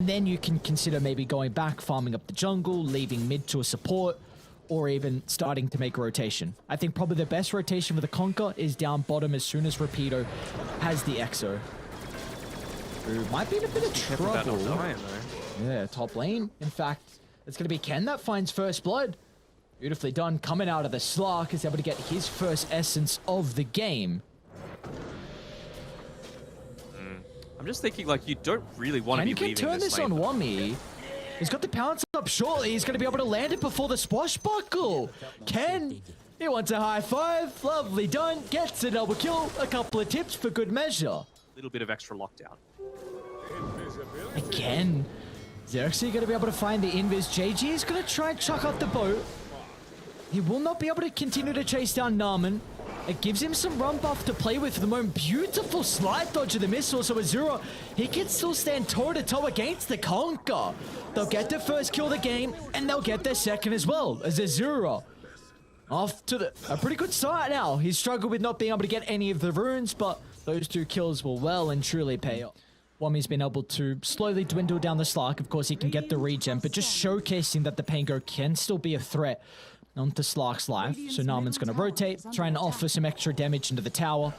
then you can consider maybe going back, farming up the jungle, leaving mid to a support, or even starting to make a rotation. I think probably the best rotation for the Conquer is down bottom as soon as Rapido has the Exo. Who might be in a bit of trouble. Yeah, top lane. In fact, it's going to be Ken that finds first blood. Beautifully done. Coming out of the Slark is able to get his first essence of the game. I'm just thinking, like, you don't really want to be leaving this lane. Ken can turn this on Wummy. He's got the pounce up shortly. He's going to be able to land it before the swashbuckle. Ken, he wants a high five. Lovely done. Gets a double kill. A couple of tips for good measure. A little bit of extra lockdown. Again, Xerxia going to be able to find the invis. JG is going to try and chuck up the boat. He will not be able to continue to chase down Naaman. It gives him some run buff to play with for the moment. Beautiful slide dodge of the missile. So Azura, he can still stand toe-to-toe against the Conquer. They'll get their first kill of the game, and they'll get their second as well. As Azura off to a pretty good start now. He's struggled with not being able to get any of the runes, but those 2 kills will well and truly pay off. Wummy's been able to slowly dwindle down the Slark. Of course, he can get the regen, but just showcasing that the Pango can still be a threat onto Slark's life. So Naaman's going to rotate, try and offer some extra damage into the tower.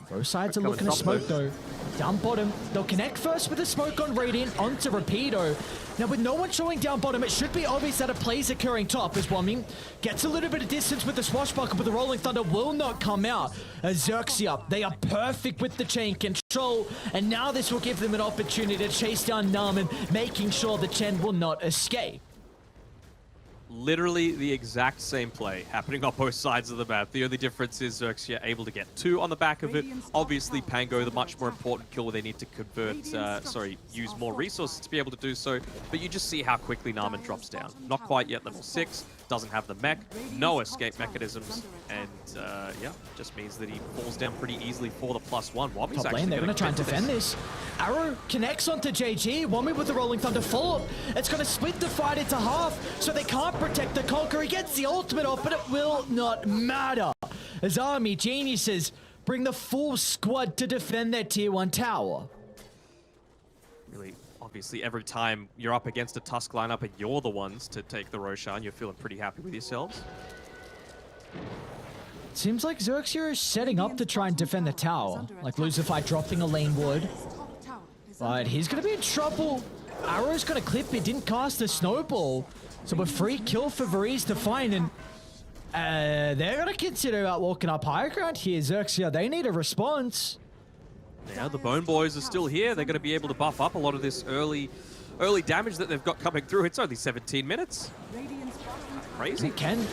Both sides are looking to smoke though. Down bottom, they'll connect first with the smoke on Radiant onto Rapido. Now with no one showing down bottom, it should be obvious that a play's occurring top as Wummy gets a little bit of distance with the swashbuckle, but the Rolling Thunder will not come out. As Xerxia, they are perfect with the chain control, and now this will give them an opportunity to chase down Naaman, making sure the Chen will not escape. Literally the exact same play happening on both sides of the map. The only difference is Xerxia able to get 2 on the back of it. Obviously, Pango, the much more important kill where they need to convert, use more resources to be able to do so. But you just see how quickly Naaman drops down. Not quite yet level 6, doesn't have the mech, no escape mechanisms, and yeah, just means that he falls down pretty easily for the +1. Wummy's top lane, they're going to try and defend this. Arrow connects onto JG. Wummy with the Rolling Thunder follow-up. It's going to split the fight into half, so they can't protect the Conqueror. He gets the ultimate off, but it will not matter. As Army Geniuses bring the full squad to defend their tier 1 tower. Really, obviously, every time you're up against a Tusk lineup and you're the ones to take the Roshan, you're feeling pretty happy with yourselves. Seems like Xerxia is setting up to try and defend the tower. Like Lucify dropping a lane ward. But he's going to be in trouble. Arrow's going to clip. He didn't cast a snowball. So a free kill for Varese to find, and they're going to consider about walking up higher ground here. Xerxia, they need a response. Yeah, the Bone Boys are still here. They're going to be able to buff up a lot of this early damage that they've got coming through. It's only 17 minutes. Crazy. Ken,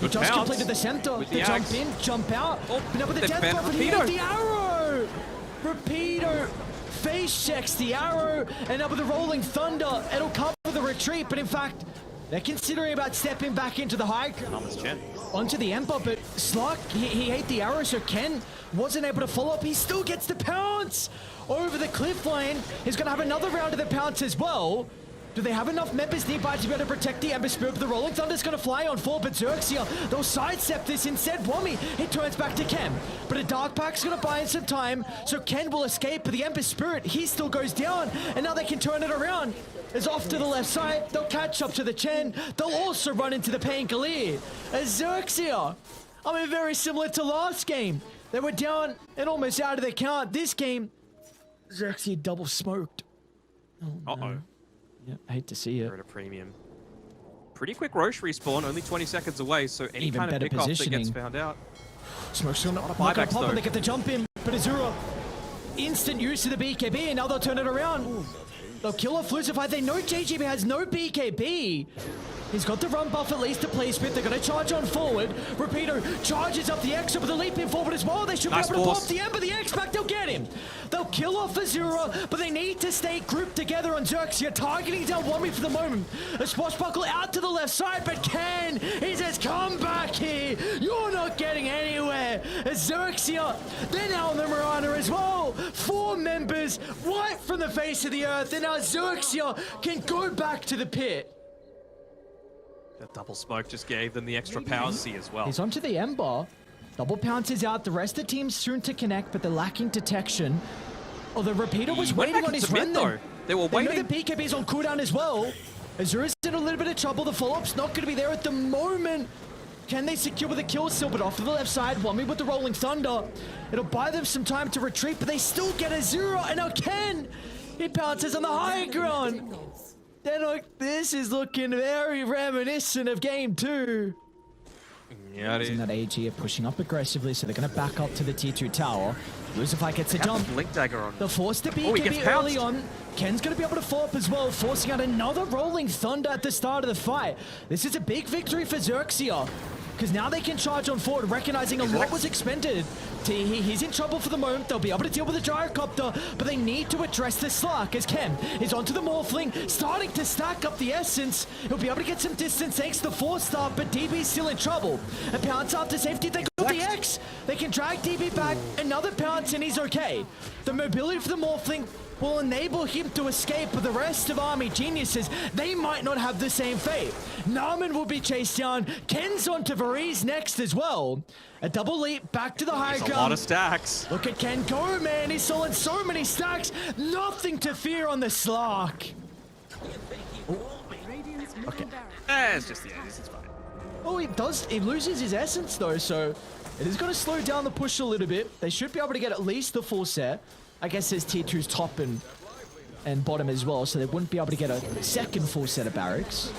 he just completed the center. The jump in, jump out. Oh, but now with the death buff, and he hit the arrow. Rapido face checks the arrow, and now with the Rolling Thunder, it'll cover the retreat. But in fact, they're considering about stepping back into the high onto the Emperor, but Slark, he ate the arrow, so Ken wasn't able to follow up. He still gets the pounce over the cliff line. He's going to have another round of the pounce as well. Do they have enough members nearby to be able to protect the Ember Spirit? But the Rolling Thunder's going to fly on 4, but Xerxia, they'll sidestep this instead. Wummy, he turns back to Ken. But a Dark Pack's going to buy in some time, so Ken will escape, but the Ember Spirit, he still goes down, and now they can turn it around. It's off to the left side. They'll catch up to the Chen. They'll also run into the Pangolier. As Xerxia, I mean, very similar to last game. They were down and almost out of the count. This game, Xerxia double smoked. Oh, no. Yeah, I hate to see it. They're at a premium. Pretty quick Roche respawn, only 20 seconds away, so any even kind of pickoff that gets found out. Smoke's not gonna pop and they get the jump in, but Azura, instant use of the BKB, and now they'll turn it around. They'll kill off Lucify. They know JGB has no BKB. He's got the run buff at least to play spit. They're going to charge on forward. Rapido charges up the X, but the leap in forward as well. They should be able to pop the Ember. The X-Pack, they'll get him. They'll kill off Azura, but they need to stay grouped together on Xerxia, targeting down Wummy for the moment. A swashbuckle out to the left side, but Ken, he says, come back here. You're not getting anywhere. Xerxia, they're now on the Marana as well. 4 members right from the face of the earth, and now Xerxia can go back to the pit. That double smoke just gave them the extra power C as well. He's onto the Ember. Double pounces out. The rest of the team's soon to connect, but they're lacking detection. Oh, the Rapido was waiting on his run though. They were They know waiting. the BKB's on cooldown as well. Azura's in a little bit of trouble. The follow-up's not going to be there at the moment. Can they secure with a kill still? But off to the left side, one with the Rolling Thunder. It'll buy them some time to retreat, but they still get Azura. And now Ken, he pounces on the high ground. This is looking very reminiscent of game 2. Yeah, it In is. that AG are pushing up aggressively, so they're going to back up to the tier 2 tower. Lucifer gets a jump. Blink dagger on. The force to Oh, he gets BKB early pounced. on. Ken's going to be able to follow up as well, forcing out another Rolling Thunder at the start of the fight. This is a big victory for Xerxia, because now they can charge on forward, recognizing a lot was expended. He's in trouble for the moment. They'll be able to deal with the gyrocopter, but they need to address the Slark as Ken is onto the Morphling, starting to stack up the Essence. He'll be able to get some distance thanks to the 4-star, but DB's still in trouble. A pounce after safety, they got the X. They can drag DB back, another pounce, and he's okay. The mobility for the Morphling will enable him to escape, but the rest of Army Geniuses, they might not have the same fate. Narman will be chased down. Ken's onto Varize next as well. A double leap back to the high There's ground. a lot of stacks. Look at Ken go, man. He's stolen so many stacks. Nothing to fear on the Slark. Okay. It's just the Aegis, it's fine. Oh, he loses his essence though, so it is going to slow down the push a little bit. They should be able to get at least the full set. I guess there's tier 2's top and bottom as well, so they wouldn't be able to get a second full set of barracks.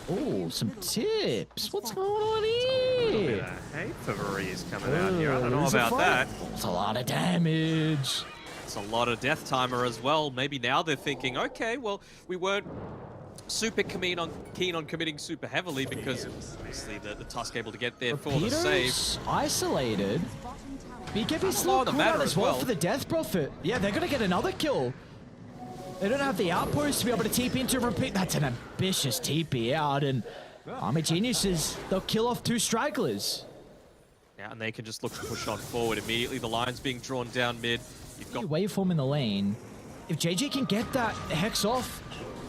Oh, some tips. What's going on here? Hate for Varize coming out here. I don't know about that. It's a lot of damage. It's a lot of death timer as well. Maybe now they're thinking, okay, well, we weren't super keen on committing super heavily because obviously the Tusk able to get there for the save. Peters isolated. BKB's Slow slow on the cooldown matter as as well well. for the Death Prophet. Yeah, they're gonna get another kill. They don't have the outpost to be able to TP into repeat. That's an ambitious TP out, and Army Geniuses, they'll kill off 2 stragglers. Yeah, and they can just look to push on forward immediately. The line's being drawn down mid. You've got Waveform in the lane. If JJ can get that Hex off,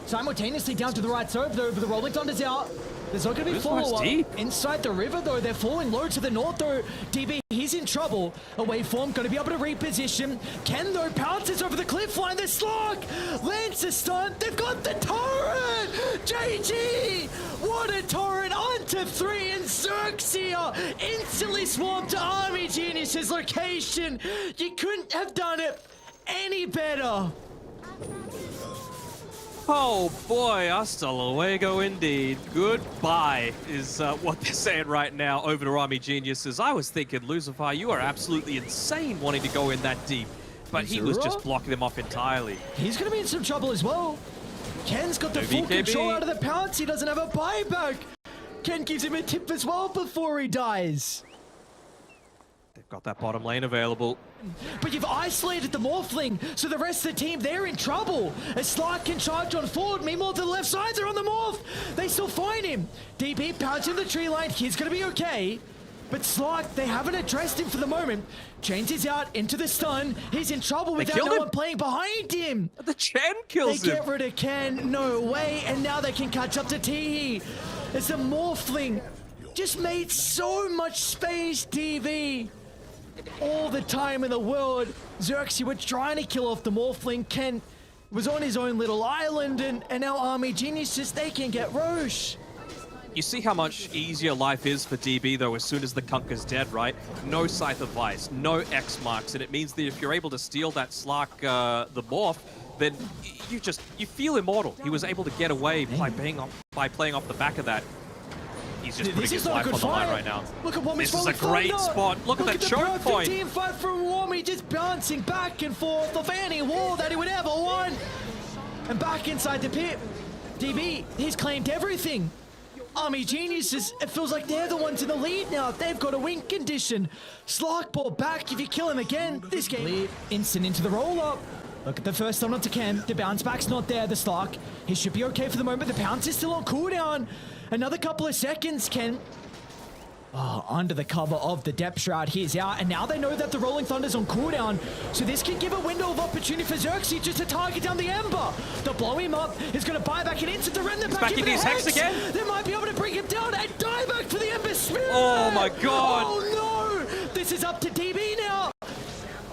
simultaneously down to the right side, though, but the Rolling Thunder's out. There's not going to be This one's follow-up. deep. Inside the river, though, they're falling low to the north, though. DB, he's in trouble. A Waveform, going to be able to reposition. Ken, though, pounces over the cliff line. The Slug lands a stun. They've got the torrent! JG! What a torrent! Onto 3, and Xerxia instantly swarmed to Army Genius's location. You couldn't have done it any better. Oh boy, hasta luego indeed. Goodbye is what they're saying right now over to Army Geniuses. I was thinking, Lucifer, you are absolutely insane wanting to go in that deep. But he was just blocking them off entirely. He's going to be in some trouble as well. Ken's got the full BKB. control out of the pounce. He doesn't have a buyback. Ken gives him a tip as well before he dies. They've got that bottom lane available. But you've isolated the Morphling, so the rest of the team, they're in trouble. A Slark can charge on forward. Meanwhile, to the left side, they're on the Morph. They still find him. DP pouncing the tree line. He's going to be okay. But Slark, they haven't addressed him for the moment. Changes out into the stun. He's in trouble without killed no him. one playing behind him. The Chen kills They him. get rid of Ken, no way, and now they can catch up to Teehee. As the Morphling just made so much space, TV. All the time in the world. Xerxia was trying to kill off the Morphling. Ken was on his own little island, and now Army Geniuses, they can get Roche. You see how much easier life is for DB, though, as soon as the Kunker's dead, right? No Scythe of Vice, no X marks, and it means that if you're able to steal that Slark, the Morph, then you feel immortal. He was able to get away by playing off the back of that. He's just putting his life on the line right now. Look at Warmy's This is a great spot. Look at that choke point. Team fight from Warmy, just bouncing back and forth off any wall that he would ever want. And back inside the pit. DB, he's claimed everything. Army Geniuses, it feels like they're the ones in the lead now. They've got a win condition. Slark ball back. If you kill him again, this game. Instant into the roll-up. Look at the first time onto Ken. The bounce back's not there, the Slark. He should be okay for the moment. The pounce is still on cooldown. Another couple of seconds, Ken. Oh, under the cover of the Depth Shroud, he's out. And now they know that the Rolling Thunder's on cooldown. So this can give a window of opportunity for Xerxia just to target down the Ember. To blow him up, he's going to buy back an instant to rend the back into his Hex again. They might be able to bring him down and die back for the Ember Spirit. Oh my god. Oh no! This is up to DB now.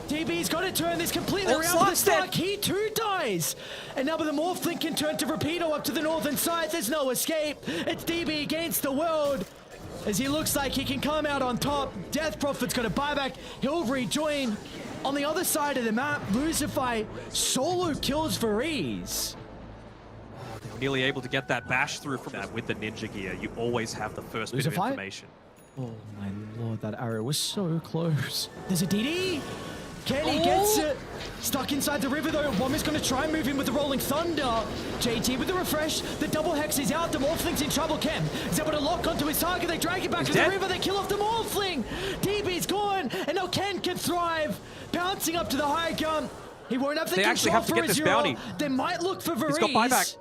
DB DB's got to turn this completely Oh, around with the Slug's dead. Stark. He too dies. And now with the Morphling can turn to Rapido up to the northern side. There's no escape. It's DB against the world. As he looks like he can come out on top. Death Prophet's got a buyback. He'll rejoin. On the other side of the map, Lucify solo kills Varese. They were nearly able to get that bash through from that. With the ninja gear, you always have the first bit of Lucify? information. Oh my lord, that arrow was so close. There's a DD. Kenny gets it. Stuck inside the river though. Wommy's going to try and move in with the Rolling Thunder. JT with the refresh. The double hex is out. The Morphling's in trouble. Ken is able to lock onto his target. They drag him back to the river. They kill off the Morphling. DB's gone. And now Ken can thrive. Bouncing up to the high gun. He won't have the They actually control have to for get this Azura. bounty. They might look for Varese. He's got buyback.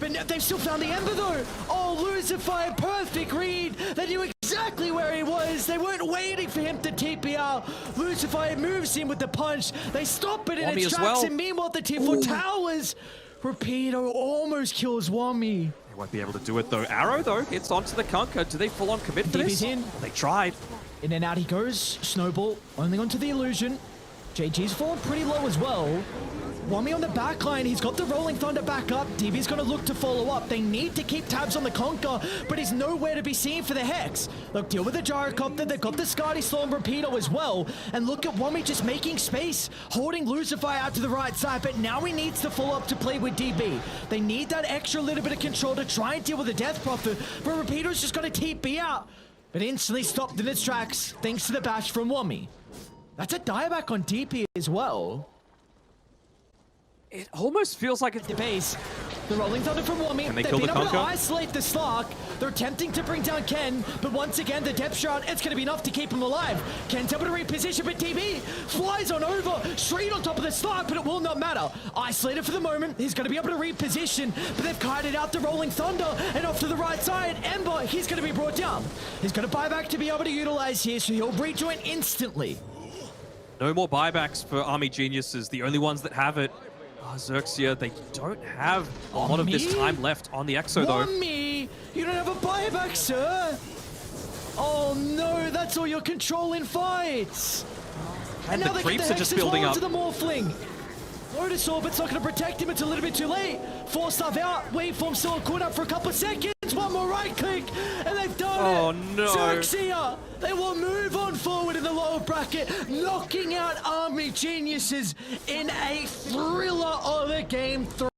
But they've still found the Ember though. Oh, Lucifer, perfect read. They knew exactly where he was. They weren't waiting for him to TP out. Lucifer moves in with the punch. They stop it in Wommy its as tracks. well. And meanwhile, the T4 towers. Rapido almost kills Wommy. They won't be able to do it though. Arrow though, it's onto the Conquer. Do they full on commit for DB's this? in. They tried. In and out he goes. Snowball only onto the illusion. JG's fallen pretty low as well. Wommy on the back line, he's got the Rolling Thunder back up. DB's going to look to follow up. They need to keep tabs on the Conquer, but he's nowhere to be seen for the Hex. Look, deal with the Gyrocopter. They've got the Skadi Storm Rapido as well. And look at Wommy just making space, holding Lucifer out to the right side, but now he needs to follow up to play with DB. They need that extra little bit of control to try and deal with the Death Prophet, but Rapido's just got to TP out. But instantly stopped in its tracks, thanks to the bash from Wommy. That's a dieback on DP as well. It almost feels like it's The base. The Rolling Thunder from Wommy. Can they They've kill been the able to Conquer? isolate the Slark. They're attempting to bring down Ken, but once again, the Depth Shroud, it's going to be enough to keep him alive. Ken's able to reposition, but DB flies on over, straight on top of the Slark, but it will not matter. Isolated for the moment. He's going to be able to reposition, but they've kited out the Rolling Thunder, and off to the right side, Ember, he's going to be brought down. He's got a buyback to be able to utilize here, so he'll rejoin instantly. no more buybacks for Army Geniuses. The only ones that have it are Xerxia. They don't have a lot of this time left on the Exo though. Wommy, you don't have a buyback, sir. Oh no, that's all your control in fights. And now the they get creeps the are just Hex as well building into up. the Morphling. Lotus Orbit's not going to protect him. It's a little bit too late. Force stuff out. Waveform still caught up for a couple of seconds. One more right click, and they've done it. Oh, no. Xerxia, they will move on forward in the lower bracket, knocking out Army Geniuses in a thriller of a game 3.